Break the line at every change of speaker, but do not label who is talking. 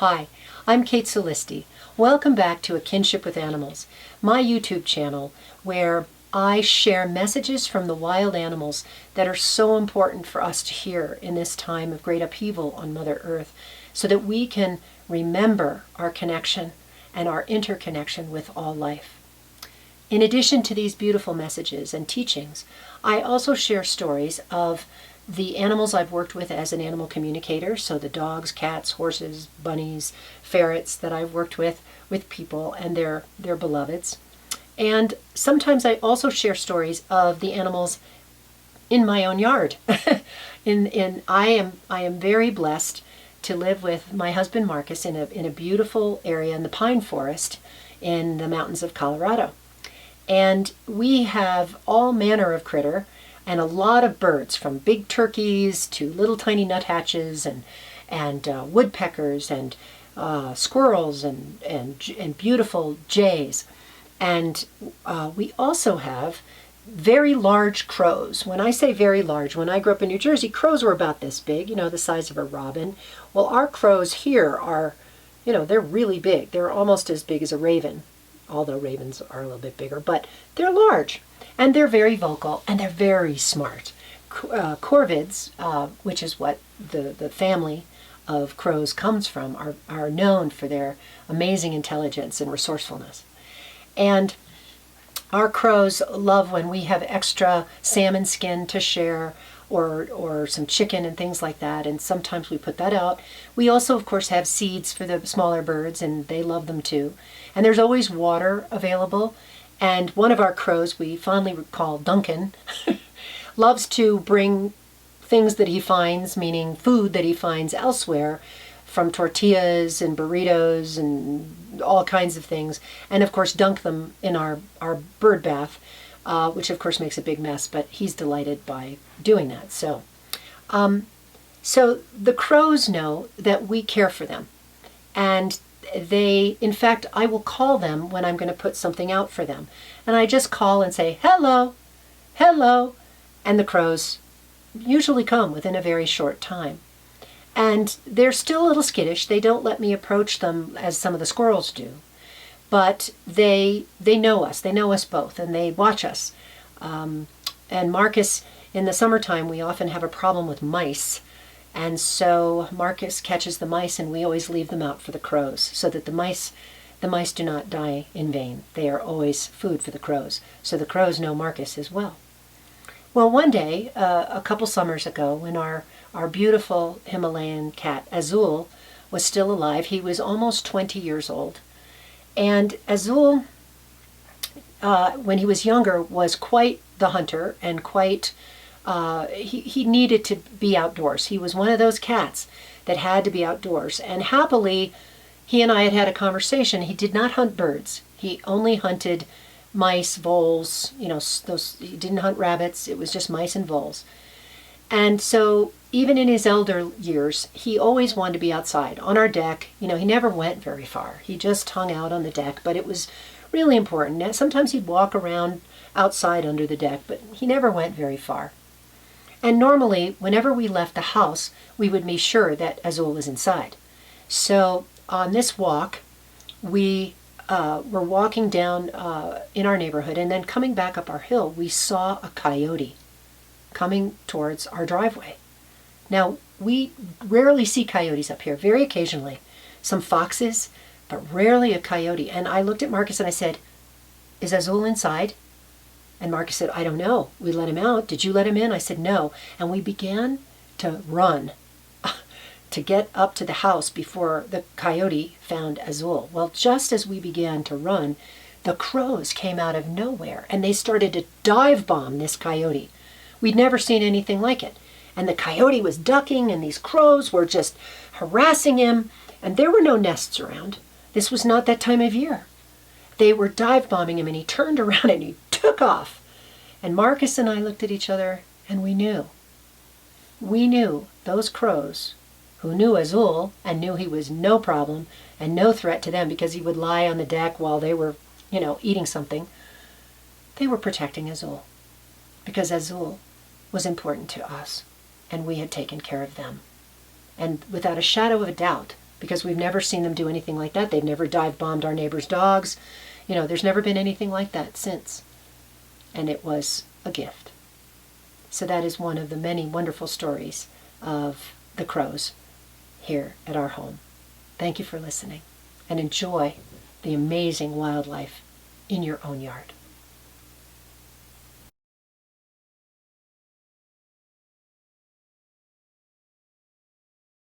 Hi, I'm Kate Solisti. Welcome back to A Kinship with Animals, my YouTube channel where I share messages from the wild animals that are so important for us to hear in this time of great upheaval on Mother Earth, so that we can remember our connection and our interconnection with all life. In addition to these beautiful messages and teachings, I also share stories of the animals I've worked with as an animal communicator, so the dogs, cats, horses, bunnies, ferrets that I've worked with people and their beloveds. And sometimes I also share stories of the animals in my own yard. I am very blessed to live with my husband Marcus in a beautiful area in the pine forest in the mountains of Colorado. And we have all manner of critter and a lot of birds, from big turkeys to little tiny nuthatches and woodpeckers and squirrels and beautiful jays. And we also have very large crows. When I say very large, when I grew up in New Jersey, crows were about this big, the size of a robin. Well, our crows here are, they're really big. They're almost as big as a raven, although ravens are a little bit bigger, but they're large. And they're very vocal, and they're very smart. Corvids, which is what the family of crows comes from, are known for their amazing intelligence and resourcefulness. And our crows love when we have extra salmon skin to share, or some chicken and things like that, and sometimes we put that out. We also, of course, have seeds for the smaller birds, and they love them too. And there's always water available. And one of our crows, we fondly call Duncan, loves to bring things that he finds, meaning food that he finds elsewhere, from tortillas and burritos and all kinds of things, and of course dunk them in our bird bath, which of course makes a big mess, but he's delighted by doing that. So the crows know that we care for them, and in fact, I will call them when I'm going to put something out for them. And I just call and say, hello, hello. And the crows usually come within a very short time. And they're still a little skittish. They don't let me approach them as some of the squirrels do. But they know us. They know us both, and they watch us. And Marcus, in the summertime, we often have a problem with mice. And so Marcus catches the mice, and we always leave them out for the crows, so that the mice do not die in vain. They are always food for the crows. So the crows know Marcus as well. Well, one day, a couple summers ago, when our beautiful Himalayan cat, Azul, was still alive, he was almost 20 years old. And Azul, when he was younger, was quite the hunter and quite... he needed to be outdoors. He was one of those cats that had to be outdoors. And happily, he and I had a conversation. He did not hunt birds. He only hunted mice, voles, he didn't hunt rabbits. It was just mice and voles. And so even in his elder years, he always wanted to be outside on our deck. He never went very far. He just hung out on the deck, but it was really important. Sometimes he'd walk around outside under the deck, but he never went very far. And normally, whenever we left the house, we would be sure that Azul was inside. So on this walk, we were walking down in our neighborhood, and then coming back up our hill, we saw a coyote coming towards our driveway. Now, we rarely see coyotes up here, very occasionally. Some foxes, but rarely a coyote. And I looked at Marcus and I said, "Is Azul inside?" And Marcus said, "I don't know. We let him out. Did you let him in?" I said, "No." And we began to run to get up to the house before the coyote found Azul. Well, just as we began to run, the crows came out of nowhere, and they started to dive bomb this coyote. We'd never seen anything like it. And the coyote was ducking, and these crows were just harassing him, and there were no nests around. This was not that time of year. They were dive bombing him, and he turned around and he took off. And Marcus and I looked at each other, and we knew. We knew those crows, who knew Azul and knew he was no problem and no threat to them because he would lie on the deck while they were, eating something. They were protecting Azul because Azul was important to us, and we had taken care of them. And without a shadow of a doubt, because we've never seen them do anything like that. They've never dive bombed our neighbor's dogs. There's never been anything like that since. And it was a gift. So that is one of the many wonderful stories of the crows here at our home. Thank you for listening, and enjoy the amazing wildlife in your own yard.